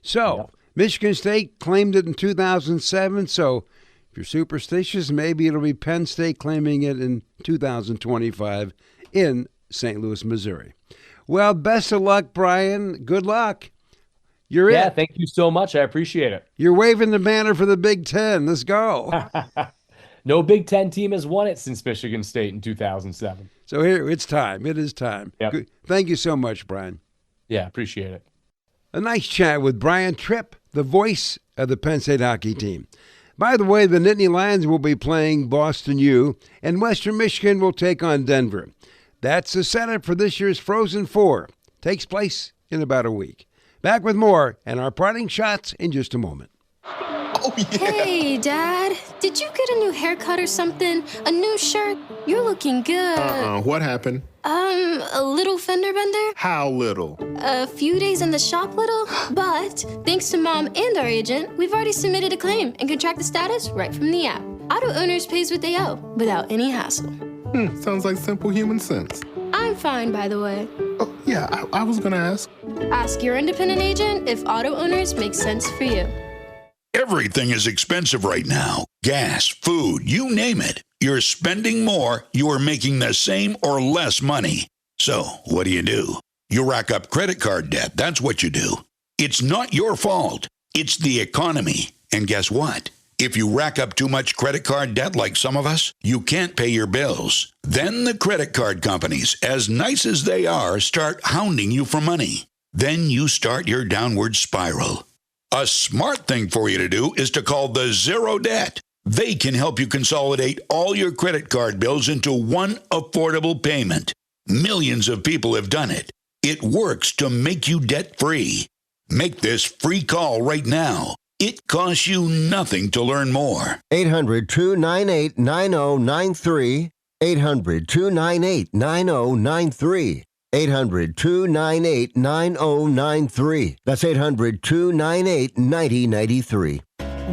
So, Michigan State claimed it in 2007, so if you're superstitious, maybe it'll be Penn State claiming it in 2025 in St. Louis, Missouri. Well, best of luck, Brian. Good luck. You're Yeah, it. thank you so much. I appreciate it. You're waving the banner for the Big Ten. Let's go. No Big Ten team has won it since Michigan State in 2007. So here, it's time. It is time. Yep. Good. Thank you so much, Brian. Yeah, appreciate it. A nice chat with Brian Tripp, the voice of the Penn State hockey team. By the way, the Nittany Lions will be playing Boston U, and Western Michigan will take on Denver. That's the setup for this year's Frozen Four. Takes place in about a week. Back with more and our parting shots in just a moment. Oh, yeah. Hey, Dad. Did you get a new haircut or something? A new shirt? You're looking good. What happened? A little fender bender? How little? A few days in the shop little? But thanks to Mom and our agent, we've already submitted a claim and can track the status right from the app. Auto owners pays what they owe without any hassle. Sounds like simple human sense. I'm fine, by the way. Oh, yeah, I was gonna ask. Ask your independent agent if auto owners make sense for you. Everything is expensive right now. Gas, food, you name it. You're spending more, you are making the same or less money. So, what do? You rack up credit card debt, that's what you do. It's not your fault. It's the economy. And guess what? If you rack up too much credit card debt like some of us, you can't pay your bills. Then the credit card companies, as nice as they are, start hounding you for money. Then you start your downward spiral. A smart thing for you to do is to call the Zero Debt. They can help you consolidate all your credit card bills into one affordable payment. Millions of people have done it. It works to make you debt-free. Make this free call right now. It costs you nothing to learn more. 800-298-9093. 800-298-9093. 800-298-9093. That's 800-298-9093.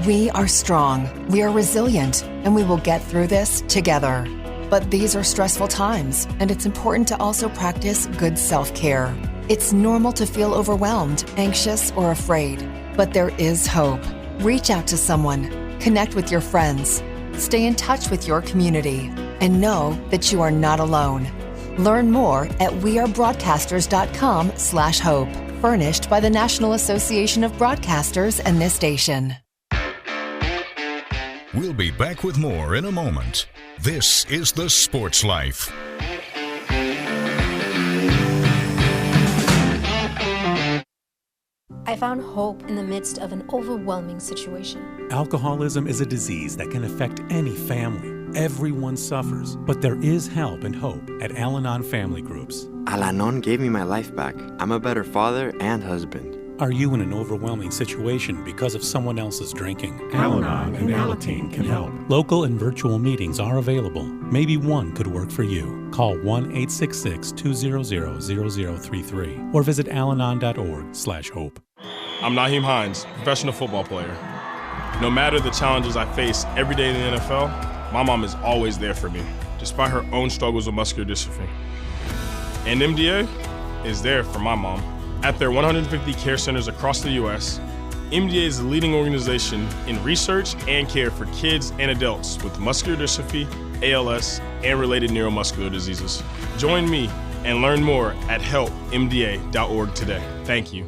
We are strong, we are resilient, and we will get through this together. But these are stressful times, and it's important to also practice good self-care. It's normal to feel overwhelmed, anxious, or afraid, but there is hope. Reach out to someone, connect with your friends, stay in touch with your community, and know that you are not alone. Learn more at wearebroadcasters.com/hope. Furnished by the National Association of Broadcasters and this station. We'll be back with more in a moment. This is The Sports Life. I found hope in the midst of an overwhelming situation. Alcoholism is a disease that can affect any family. Everyone suffers, but there is help and hope at Al-Anon Family Groups. Al-Anon gave me my life back. I'm a better father and husband. Are you in an overwhelming situation because of someone else's drinking? Al-Anon and Alateen can help. Local and virtual meetings are available. Maybe one could work for you. Call 1-866-200-0033 or visit alanon.org/hope. I'm Naheem Hines, professional football player. No matter the challenges I face every day in the NFL, my mom is always there for me, despite her own struggles with muscular dystrophy. And MDA is there for my mom. At their 150 care centers across the U.S., MDA is the leading organization in research and care for kids and adults with muscular dystrophy, ALS, and related neuromuscular diseases. Join me and learn more at helpmda.org today. Thank you.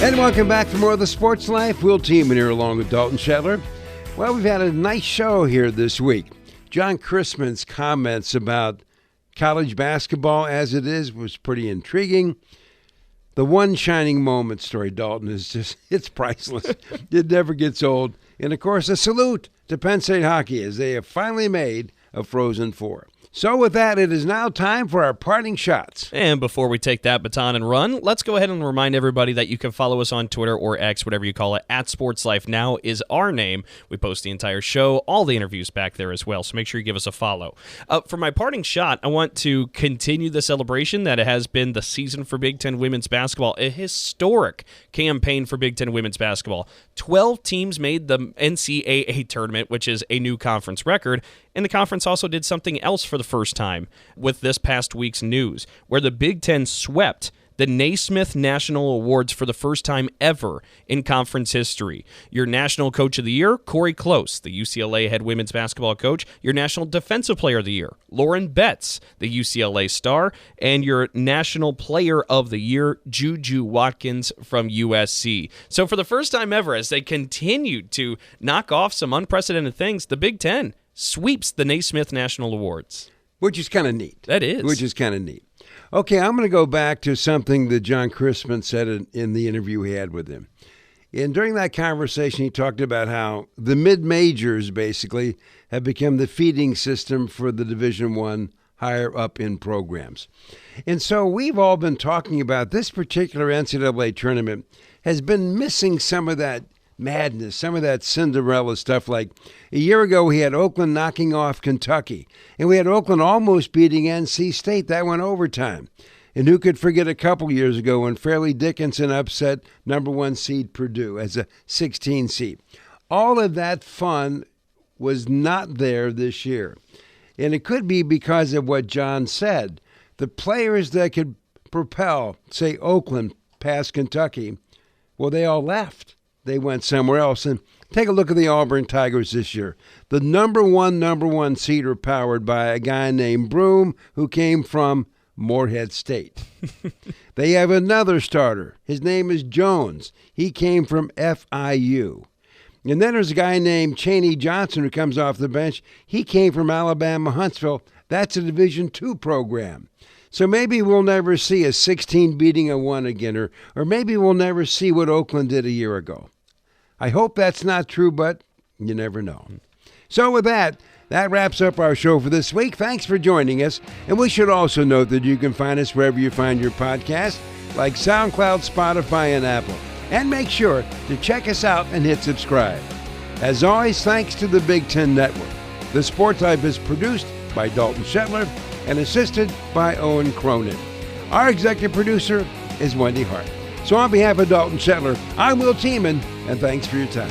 And welcome back for more of the Sports Life. Will Tiemann here along with Dalton Shetler. Well, we've had a nice show here this week. Jon Crispin's comments about college basketball as it is was pretty intriguing. The one shining moment story, Dalton, is just, it's priceless. It never gets old. And, of course, a salute to Penn State Hockey as they have finally made a Frozen Four. So with that, it is now time for our parting shots. And before we take that baton and run, let's go ahead and remind everybody that you can follow us on Twitter or X, whatever you call it, at SportsLifeNow is our name. We post the entire show, all the interviews back there as well, so make sure you give us a follow. For my parting shot, I want to continue the celebration that it has been the season for Big Ten women's basketball, a historic campaign for Big Ten women's basketball. 12 teams made the NCAA tournament, which is a new conference record, and the conference also did something else for the first time with this past week's news, where the Big Ten swept the Naismith National Awards for the first time ever in conference history. Your National Coach of the Year, Corey Close, the UCLA head women's basketball coach. Your National Defensive Player of the Year, Lauren Betts, the UCLA star. And your National Player of the Year, Juju Watkins from USC. So for the first time ever, as they continued to knock off some unprecedented things, the Big Ten sweeps the Naismith National Awards. Which is kind of neat. That is. Which is kind of neat. Okay, I'm going to go back to something that Jon Crispin said in the interview we had with him. And during that conversation, he talked about how the mid-majors basically have become the feeding system for the Division I higher up in programs. And so we've all been talking about this particular NCAA tournament has been missing some of that madness, some of that Cinderella stuff. Like a year ago, we had Oakland knocking off Kentucky, and we had Oakland almost beating NC State. That went overtime. And who could forget a couple years ago when Fairleigh Dickinson upset number 1 seed Purdue as a 16 seed. All of that fun was not there this year. And it could be because of what John said. The players that could propel, say, Oakland past Kentucky, well, they all left. They went somewhere else. And take a look at the Auburn Tigers this year. The number one seed are powered by a guy named Broom who came from Morehead State. They have another starter. His name is Jones. He came from FIU. And then there's a guy named Chaney Johnson who comes off the bench. He came from Alabama Huntsville. That's a Division II program. So maybe we'll never see a 16 beating a 1 again, or maybe we'll never see what Oakland did a year ago. I hope that's not true, but you never know. So with that wraps up our show for this week. Thanks for joining us. And we should also note that you can find us wherever you find your podcast, like SoundCloud, Spotify, and Apple. And make sure to check us out and hit subscribe. As always, thanks to the Big Ten Network. The Sports Life is produced by Dalton Shetler and assisted by Owen Cronin. Our executive producer is Wendy Hart. So on behalf of Dalton Shetler, I'm Will Tiemann, and thanks for your time.